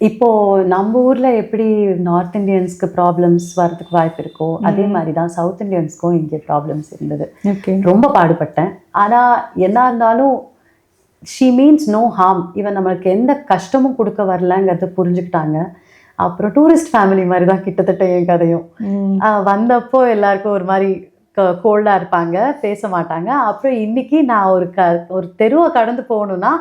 இப்போ நம்ம ஊர்ல எப்படி நார்த் இந்தியன்ஸ்க்கு ப்ராப்ளம்ஸ் வரதுக்கு வாய்ப்பு இருக்கோ, அதே மாதிரி தான் சவுத் இந்தியன்ஸ்க்கும் இங்கே ப்ராப்ளம்ஸ் இருந்தது. ஓகே. ரொம்ப பாடுபட்டேன். ஆனா என்ன இருந்தாலும் ஷி மீன்ஸ் நோ ஹார்ம். இவன் நம்மளுக்கு எந்த கஷ்டமும் கொடுக்க வரலங்கிறத புரிஞ்சுக்கிட்டாங்க. அப்புறம் டூரிஸ்ட் ஃபேமிலி மாதிரி தான் கிட்டத்தட்ட என் கதையும். வந்தப்போ எல்லாருக்கும் ஒரு மாதிரி கோல்டாக இருப்பாங்க, பேச மாட்டாங்க. அப்புறம் இன்னைக்கு நான் ஒரு தெருவை கடந்து போகணுன்னா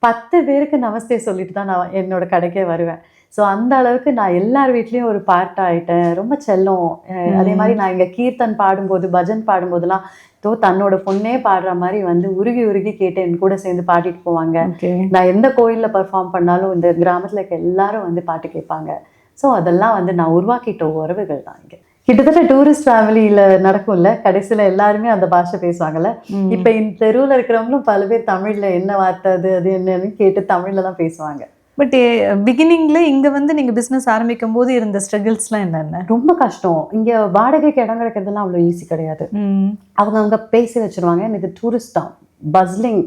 10 பேருக்கு நமஸ்தே சொல்லிட்டு தான் நான் என்னோட கடைக்கே வருவேன். ஸோ அந்த அளவுக்கு நான் எல்லார் வீட்லேயும் ஒரு பார்ட் ஆகிட்டேன். ரொம்ப செல்லம். அதே மாதிரி நான் இங்கே கீர்த்தன் பாடும்போது, பஜன் பாடும்போதெல்லாம் தன்னோட பொண்ணே பாடுற மாதிரி வந்து உருகி உருகி கேட்டு என் கூட சேர்ந்து பாடிட்டு போவாங்க. நான் எந்த கோயிலில் பர்ஃபார்ம் பண்ணாலும் இந்த கிராமத்தில் இருக்க எல்லாரும் வந்து பாட்டு கேட்பாங்க. ஸோ அதெல்லாம் வந்து நான் உருவாக்கிட்ட உறவுகள் தான் இங்கே. கிட்டத்தட்ட டூரிஸ்ட் ஃபேமிலியில் நடக்கும்ல, கடைசியில் எல்லாருமே அந்த பாஷை பேசுவாங்கல்ல. இப்போ இந்த தெருவில் இருக்கிறவங்களும் பல பேர் தமிழில் என்ன வார்த்தை அது என்னன்னு கேட்டு தமிழில் தான் பேசுவாங்க. பட் பிகினிங்ல இங்க வந்து நீங்க பிசினஸ் ஆரம்பிக்கும் போது இருந்த ஸ்ட்ரகிள்ஸ்லாம் என்னென்ன? ரொம்ப கஷ்டம். இங்க வாடகைக்கு இடம் கிடைக்கிறதுலாம் அவ்வளோ ஈஸி கிடையாது. அவங்க பேசி வச்சிருவாங்க. இது tourist town, bustling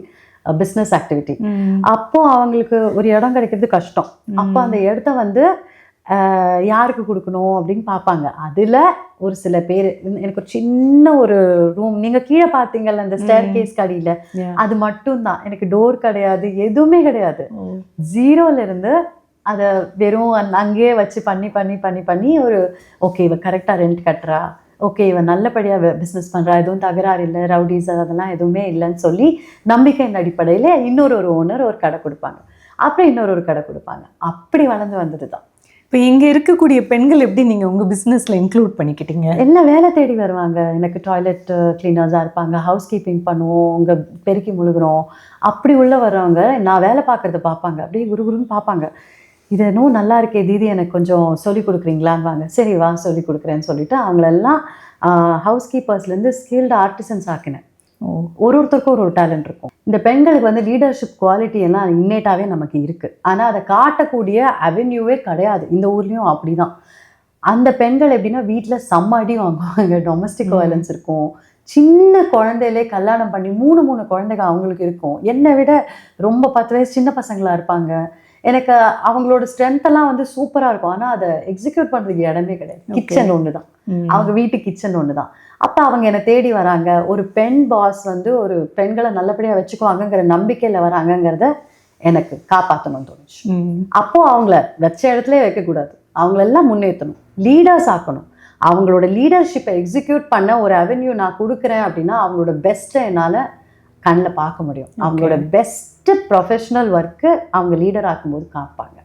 business activity. அப்போ அவங்களுக்கு ஒரு இடம் கிடைக்கிறது கஷ்டம். அப்போ அந்த இடத்த வந்து யாருக்கு கொடுக்கணும் அப்படின்னு பார்ப்பாங்க. அதில் ஒரு சில பேர், எனக்கு ஒரு சின்ன ஒரு ரூம், நீங்கள் கீழே பார்த்தீங்கல்ல அந்த ஸ்டேர் கேஸ் கடியில், அது மட்டும்தான். எனக்கு டோர் கிடையாது, எதுவுமே கிடையாது. ஜீரோலேருந்து அதை வெறும் அங்கேயே வச்சு பண்ணி பண்ணி பண்ணி பண்ணி ஒரு ஓகே இவன் கரெக்டாக ரெண்ட் கட்டுறா, ஓகே இவன் நல்லபடியாக பிஸ்னஸ் பண்ணுறா, எதுவும் தகராறு இல்லை, ரவுடிஸ் அதெல்லாம் எதுவுமே இல்லைன்னு சொல்லி நம்பிக்கையின் அடிப்படையில் இன்னொரு ஓனர் ஒரு கடை கொடுப்பாங்க, அப்புறம் இன்னொரு கடை கொடுப்பாங்க. அப்படி வளர்ந்து வந்தது தான். இப்போ இங்கே இருக்கக்கூடிய பெண்கள் எப்படி நீங்கள் உங்கள் பிஸ்னஸில் இன்க்ளூட் பண்ணிக்கிட்டீங்க? எல்லாம் வேலை தேடி வருவாங்க. எனக்கு டாய்லெட் கிளீனர்ஸாக இருப்பாங்க, ஹவுஸ் கீப்பிங் பண்ணுவோம், உங்க பெருக்கி முழுகிறோம். அப்படி உள்ள வர்றவங்க நான் வேலை பார்க்குறத பார்ப்பாங்க, அப்படியே குருகுருன்னு பார்ப்பாங்க. இது இன்னும் நல்லா இருக்கே தீதி, எனக்கு கொஞ்சம் சொல்லிக் கொடுக்குறீங்களான்னு. சரி வா சொல்லிக் கொடுக்குறேன்னு சொல்லிட்டு அவங்களெல்லாம் ஹவுஸ் கீப்பர்ஸ்லேருந்து ஸ்கில்டு ஆர்டிசன்ஸ் ஆக்கினேன். ஒருத்தருக்கும் ஒரு டேலண்ட் இருக்கும். இந்த பெண்களுக்கு வந்து லீடர்ஷிப் குவாலிட்டி எல்லாம் இன்னேட்டாகவே நமக்கு இருக்குது. ஆனால் அதை காட்டக்கூடிய அவென்யூவே கிடையாது. இந்த ஊர்லேயும் அப்படி தான். அந்த பெண்கள் எப்படின்னா வீட்டில் செம்ம அடி வாங்குவாங்க, டொமஸ்டிக் வயலன்ஸ் இருக்கும். சின்ன குழந்தையிலே கல்யாணம் பண்ணி 3 குழந்தைங்க அவங்களுக்கு இருக்கும். என்னை விட ரொம்ப 10 வயசு சின்ன பசங்களாக இருப்பாங்க. எனக்கு அவங்களோட ஸ்ட்ரென்த்தெல்லாம் வந்து சூப்பராக இருக்கும். ஆனால் அதை எக்ஸிக்யூட் பண்ணுறதுக்கு இடமே கிடையாது. கிச்சன் ஒன்று தான், அவங்க வீட்டு கிச்சன் ஒன்று தான். அப்போ அவங்க என்னை தேடி வராங்க. ஒரு பெண் பாஸ் வந்து ஒரு பெண்களை நல்லபடியாக வச்சுக்குவாங்கங்கிற நம்பிக்கையில் வராங்கங்கிறத எனக்கு காப்பாற்றணும்னு தோணுச்சு. அப்போது அவங்கள வச்ச இடத்துல வைக்கக்கூடாது, அவங்களெல்லாம் முன்னேற்றணும், லீடர்ஸ் ஆக்கணும். அவங்களோட லீடர்ஷிப்பை எக்ஸிக்யூட் பண்ண ஒரு அவென்யூ நான் கொடுக்குறேன் அப்படின்னா அவங்களோட பெஸ்ட்டை என்னால் கண்ணில் பார்க்க முடியும். அவங்களோட பெஸ்ட்டு ப்ரொஃபஷ்னல் ஒர்க்கு அவங்க லீடர் ஆக்கும்போது காப்பாங்க.